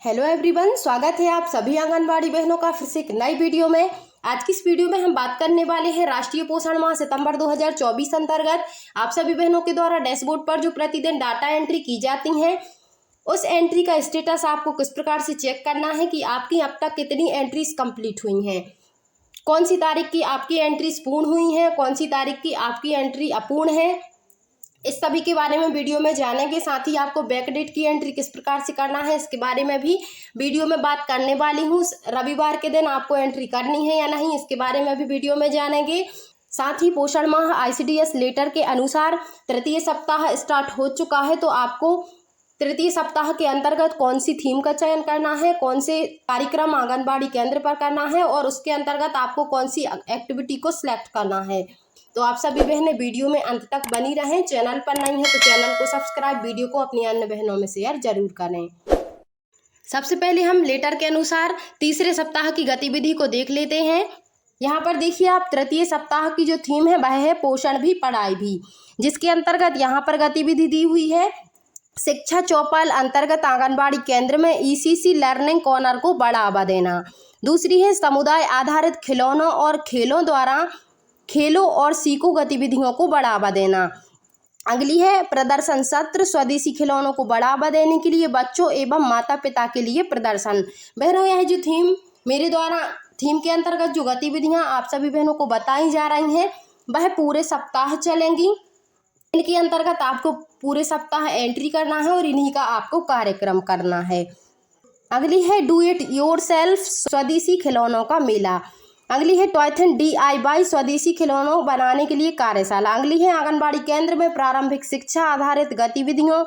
Hello everyone, स्वागत है आप सभी आंगनबाड़ी बहनों का फिर से एक नई वीडियो में। आज की इस वीडियो में हम बात करने वाले हैं राष्ट्रीय पोषण माह सितंबर 2024 अंतर्गत आप सभी बहनों के द्वारा डैशबोर्ड पर जो प्रतिदिन डाटा एंट्री की जाती हैं उस एंट्री का स्टेटस आपको किस प्रकार से चेक करना है कि आपकी अब तक कितनी एंट्रीज कंप्लीट हुई हैं, कौन सी तारीख की आपकी एंट्रीज पूर्ण हुई हैं, कौन सी तारीख की आपकी एंट्री अपूर्ण है। इस सभी के बारे में वीडियो में जानेंगे। साथ ही आपको बैकडेट की एंट्री किस प्रकार से करना है इसके बारे में भी वीडियो में बात करने वाली हूँ। रविवार के दिन आपको एंट्री करनी है या नहीं इसके बारे में भी वीडियो में जानेंगे। साथ ही पोषण माह ICDS लेटर के अनुसार तृतीय सप्ताह स्टार्ट हो चुका है, तो आपको तृतीय सप्ताह के अंतर्गत कौन सी थीम का चयन करना है, कौन से कार्यक्रम आंगनबाड़ी केंद्र पर करना है और उसके अंतर्गत आपको कौन सी एक्टिविटी को सिलेक्ट करना है। तो आप सभी बहनें वीडियो में अंत तक बनी रहें। चैनल पर नहीं है तो चैनल को सब्सक्राइब, वीडियो को अपनी अन्य बहनों में शेयर जरूर करें। सबसे पहले हम लेटर के अनुसार तीसरे सप्ताह की गतिविधि को देख लेते हैं। यहाँ पर देखिए आप, तृतीय सप्ताह की जो थीम है वह है पोषण भी पढ़ाई भी, जिसके अंतर्गत यहाँ पर गतिविधि दी हुई है शिक्षा चौपाल अंतर्गत आंगनबाड़ी केंद्र में ECC लर्निंग कॉर्नर को बढ़ावा देना। दूसरी है समुदाय आधारित खिलौनों और खेलों द्वारा खेलों और सीखो गतिविधियों को बढ़ावा देना। अगली है प्रदर्शन सत्र, स्वदेशी खिलौनों को बढ़ावा देने के लिए बच्चों एवं माता पिता के लिए प्रदर्शन। बहनों, यह जो थीम मेरे द्वारा थीम के अंतर्गत जो गतिविधियां आप सभी बहनों को बताई जा रही हैं वह पूरे सप्ताह चलेंगी। इनके अंतर्गत आपको पूरे सप्ताह एंट्री करना है और इन्हीं का आपको कार्यक्रम करना है। अगली है डू इट योरसेल्फ स्वदेशी खिलौनों का मेला। अगली है टॉयथन DIY स्वदेशी खिलौनों बनाने के लिए कार्यशाला। अगली है आंगनबाड़ी केंद्र में प्रारंभिक शिक्षा आधारित गतिविधियों,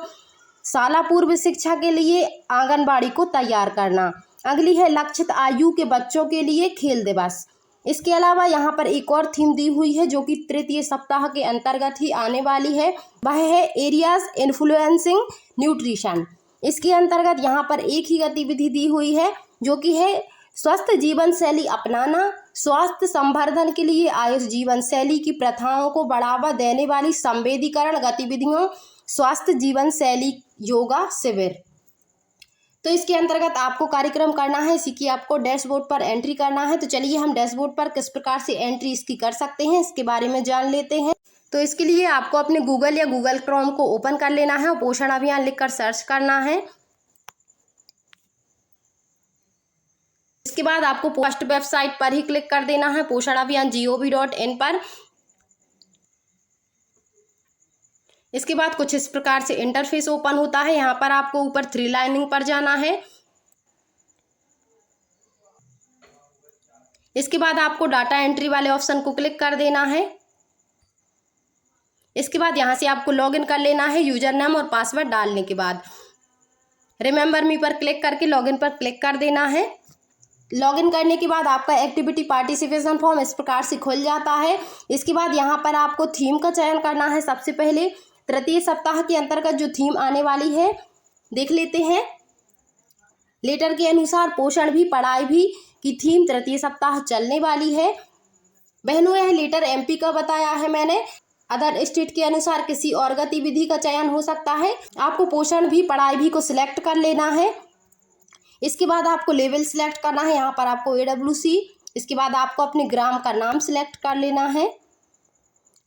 शाला पूर्व शिक्षा के लिए आंगनबाड़ी को तैयार करना। अगली है लक्षित आयु के बच्चों के लिए खेल दिवस। इसके अलावा यहाँ पर एक और थीम दी हुई है जो कि तृतीय सप्ताह के अंतर्गत ही आने वाली है, वह है एरियाज इन्फ्लुएंसिंग न्यूट्रिशन। इसके अंतर्गत यहाँ पर एक ही गतिविधि दी हुई है जो कि है स्वस्थ जीवन शैली अपनाना, स्वास्थ्य संवर्धन के लिए आयुष जीवन शैली की प्रथाओं को बढ़ावा देने वाली संवेदीकरण गतिविधियों, स्वास्थ्य जीवन शैली योगा शिविर। तो इसके अंतर्गत आपको कार्यक्रम करना है, इसी की आपको डैशबोर्ड पर एंट्री करना है। तो चलिए हम डैशबोर्ड पर किस प्रकार से एंट्री इसकी कर सकते हैं इसके बारे में जान लेते हैं। तो इसके लिए आपको अपने गूगल या गूगल क्रोम को ओपन कर लेना है और पोषण अभियान लिखकर सर्च करना है। इसके बाद आपको फर्स्ट वेबसाइट पर ही क्लिक कर देना है, पोषण अभियान gov.in पर। इसके बाद कुछ इस प्रकार से इंटरफेस ओपन होता है। यहाँ पर आपको ऊपर 3 लाइनिंग पर जाना है। इसके बाद आपको डाटा एंट्री वाले ऑप्शन को क्लिक कर देना है। इसके बाद यहाँ से आपको लॉगिन कर लेना है यूजर नेम और पासवर्ड डालने के बाद। रिमेंबर मी पर क्लिक करके लॉगिन पर क्लिक कर देना है। लॉगिन करने के बाद आपका एक्टिविटी पार्टिसिपेशन फॉर्म इस प्रकार से खुल जाता है। इसके बाद यहाँ पर आपको थीम का चयन करना है। सबसे पहले तृतीय सप्ताह के अंतर्गत जो थीम आने वाली है देख लेते हैं। लेटर के अनुसार पोषण भी पढ़ाई भी की थीम तृतीय सप्ताह चलने वाली है। बहनों, यह लेटर MP का बताया है मैंने। अदर स्टेट के अनुसार किसी और गतिविधि का चयन हो सकता है। आपको पोषण भी पढ़ाई भी को सिलेक्ट कर लेना है। इसके बाद आपको लेवल सिलेक्ट करना है, यहाँ पर आपको AWC। इसके बाद आपको अपने ग्राम का नाम सिलेक्ट कर लेना है।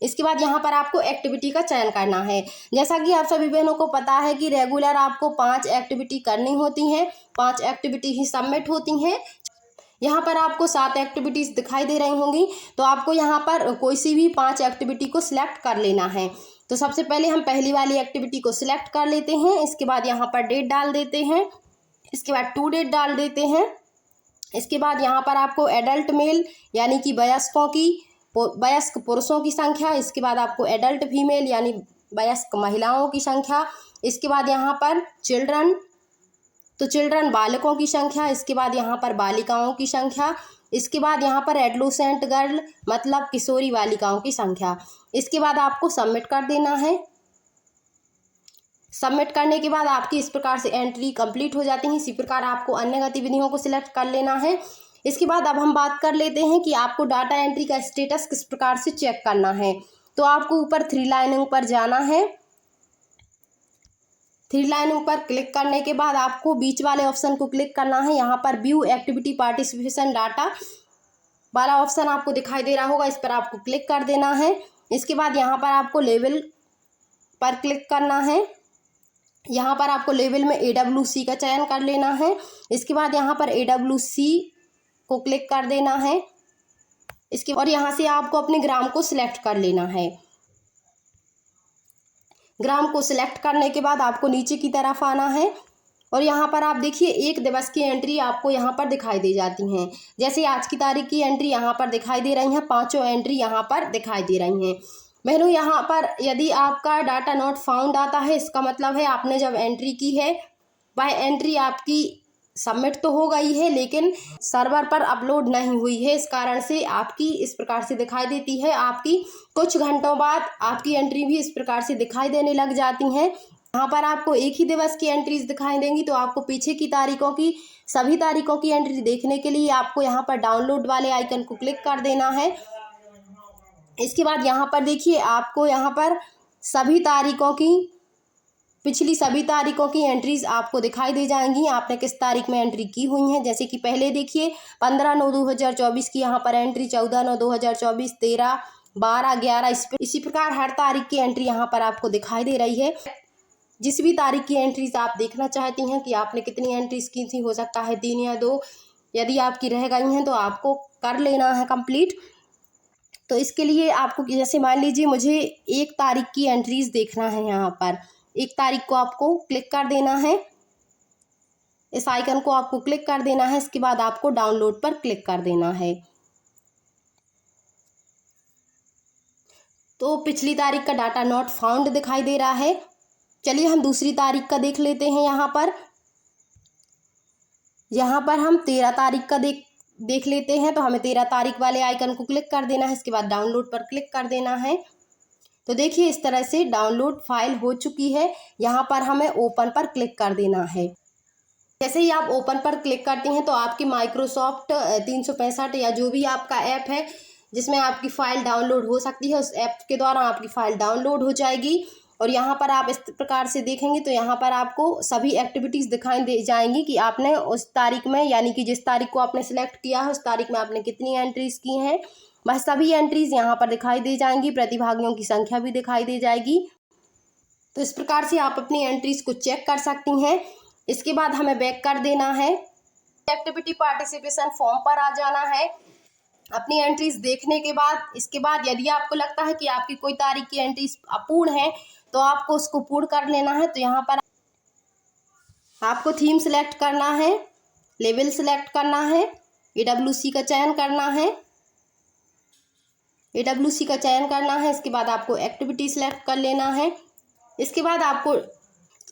इसके बाद यहाँ पर आपको एक्टिविटी का चयन करना है। जैसा कि आप सभी बहनों को पता है कि रेगुलर आपको 5 एक्टिविटी करनी होती हैं, 5 एक्टिविटी ही सबमिट होती हैं। यहाँ पर आपको 7 एक्टिविटीज़ दिखाई दे रही होंगी, तो आपको यहाँ पर कोई सी भी 5 एक्टिविटी को सिलेक्ट कर लेना है। तो सबसे पहले हम पहली वाली एक्टिविटी को सिलेक्ट कर लेते हैं। इसके बाद यहाँ पर डेट डाल देते हैं। इसके बाद टू डेट डाल देते हैं। इसके बाद यहाँ पर आपको एडल्ट मेल यानी कि वयस्क पुरुषों की संख्या, इसके बाद आपको एडल्ट फीमेल यानी वयस्क महिलाओं की संख्या, इसके बाद यहाँ पर चिल्ड्रन, तो चिल्ड्रन बालकों की संख्या, इसके बाद यहाँ पर बालिकाओं की संख्या, इसके बाद यहाँ पर एडोलेसेंट गर्ल मतलब किशोरी बालिकाओं की संख्या। इसके बाद आपको सबमिट कर देना है। सबमिट करने के बाद आपकी इस प्रकार से एंट्री कंप्लीट हो जाती है। इसी प्रकार आपको अन्य गतिविधियों को सिलेक्ट कर लेना है। इसके बाद अब हम बात कर लेते हैं कि आपको डाटा एंट्री का स्टेटस किस प्रकार से चेक करना है। तो आपको ऊपर 3 लाइनिंग पर जाना है। थ्री लाइनों पर क्लिक करने के बाद आपको बीच वाले ऑप्शन को क्लिक करना है। यहाँ पर व्यू एक्टिविटी पार्टिसिपेशन डाटा वाला ऑप्शन आपको दिखाई दे रहा होगा, इस पर आपको क्लिक कर देना है। इसके बाद यहाँ पर आपको लेवल पर क्लिक करना है। यहाँ पर आपको लेवल में AWC का चयन कर लेना है। इसके बाद यहाँ पर AWC को क्लिक कर देना है। और यहाँ से आपको अपने ग्राम को सिलेक्ट कर लेना है। ग्राम को सिलेक्ट करने के बाद आपको नीचे की तरफ आना है और यहाँ पर आप देखिए 1 दिवस की एंट्री आपको यहाँ पर दिखाई दे जाती हैं। जैसे आज की तारीख की एंट्री यहाँ पर दिखाई दे रही हैं, 5 एंट्री यहाँ पर दिखाई दे रही हैं। बहनों, यहाँ पर यदि आपका डाटा नॉट फाउंड आता है, इसका मतलब है आपने जब एंट्री की है वह एंट्री आपकी सबमिट तो हो गई है लेकिन सर्वर पर अपलोड नहीं हुई है। इस कारण से आपकी इस प्रकार से दिखाई देती है। आपकी कुछ घंटों बाद आपकी एंट्री भी इस प्रकार से दिखाई देने लग जाती हैं। यहाँ पर आपको एक ही दिवस की एंट्रीज दिखाई देंगी, तो आपको पीछे की तारीखों की सभी तारीखों की एंट्री देखने के लिए आपको यहाँ पर डाउनलोड वाले आइकन को क्लिक कर देना है। इसके बाद यहाँ पर देखिए आपको यहाँ पर सभी तारीखों की पिछली सभी तारीखों की एंट्रीज आपको दिखाई दे जाएंगी। आपने किस तारीख में एंट्री की हुई हैं, जैसे कि पहले देखिए 15/9/2024 की यहाँ पर एंट्री, 14/9/2024, 13, 12, 11, इसी प्रकार हर तारीख की एंट्री यहाँ पर आपको दिखाई दे रही है। जिस भी तारीख की एंट्रीज आप देखना चाहती हैं कि आपने कितनी एंट्रीज की थी, हो सकता है 3 या 2, यदि आपकी रह गई हैं तो आपको कर लेना है कंप्लीट। तो इसके लिए आपको जैसे मान लीजिए मुझे 1 तारीख की एंट्रीज देखना है, यहाँ पर 1 तारीख को आपको क्लिक कर देना है। इस आइकन को आपको क्लिक कर देना है। इसके बाद आपको डाउनलोड पर क्लिक कर देना है। तो पिछली तारीख का डाटा नॉट फाउंड दिखाई दे रहा है। चलिए हम दूसरी तारीख का देख लेते हैं। यहाँ पर हम 13 तारीख का देख लेते हैं। तो हमें 13 तारीख वाले आइकन को क्लिक कर देना है। इसके बाद डाउनलोड पर क्लिक कर देना है। तो देखिए इस तरह से डाउनलोड फाइल हो चुकी है। यहाँ पर हमें ओपन पर क्लिक कर देना है। जैसे ही आप ओपन पर क्लिक करते हैं तो आपकी माइक्रोसॉफ्ट 365 या जो भी आपका ऐप है जिसमें आपकी फ़ाइल डाउनलोड हो सकती है, उस ऐप के द्वारा आपकी फ़ाइल डाउनलोड हो जाएगी। और यहाँ पर आप इस प्रकार से देखेंगे तो यहाँ पर आपको सभी एक्टिविटीज़ दिखाई दे जाएंगी कि आपने उस तारीख में, यानी कि जिस तारीख को आपने सेलेक्ट किया है उस तारीख में आपने कितनी एंट्रीज़ की हैं। वह सभी एंट्रीज़ यहाँ पर दिखाई दे जाएंगी। प्रतिभागियों की संख्या भी दिखाई दे जाएगी। तो इस प्रकार से आप अपनी एंट्रीज़ को चेक कर सकती हैं। इसके बाद हमें बैक कर देना है। एक्टिविटी पार्टिसिपेशन फॉर्म पर आ जाना है। अपनी एंट्रीज़ देखने के बाद इसके बाद यदि आपको लगता है कि आपकी कोई तारीख की एंट्रीज अपूर्ण है तो आपको उसको पूर्ण कर लेना है। तो यहाँ पर आपको थीम सेलेक्ट करना है, लेवल सेलेक्ट करना है, AWC का चयन करना है। AWC का चयन करना है। इसके बाद आपको एक्टिविटी सेलेक्ट कर लेना है। इसके बाद आपको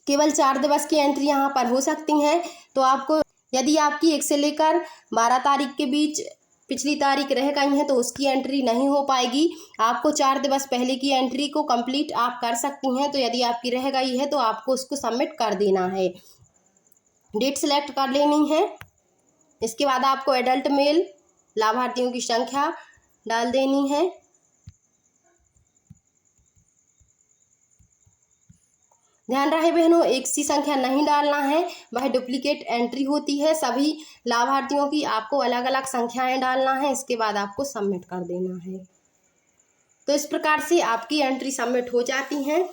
केवल 4 दिवस की एंट्री यहाँ पर हो सकती हैं। तो आपको यदि आपकी 1 से लेकर 12 तारीख के बीच पिछली तारीख रह गई है तो उसकी एंट्री नहीं हो पाएगी। आपको 4 दिवस पहले की एंट्री को कंप्लीट आप कर सकती हैं। तो यदि आपकी रह गई है तो आपको उसको सबमिट कर देना है। डेट सेलेक्ट कर लेनी है। इसके बाद आपको एडल्ट मेल लाभार्थियों की संख्या डाल देनी है। ध्यान रहे बहनों, एक सी संख्या नहीं डालना है, वह डुप्लीकेट एंट्री होती है। सभी लाभार्थियों की आपको अलग अलग संख्याएं डालना है। इसके बाद आपको सबमिट कर देना है। तो इस प्रकार से आपकी एंट्री सबमिट हो जाती हैं।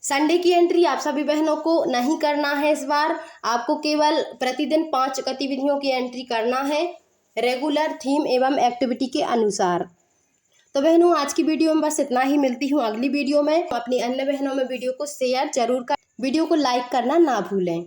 संडे की एंट्री आप सभी बहनों को नहीं करना है। इस बार आपको केवल प्रतिदिन 5 गतिविधियों की एंट्री करना है, रेगुलर थीम एवं एक्टिविटी के अनुसार। तो बहनों आज की वीडियो में बस इतना ही। मिलती हूँ अगली वीडियो में। अपनी अन्य बहनों में वीडियो को शेयर जरूर कर, वीडियो को लाइक करना ना भूलें।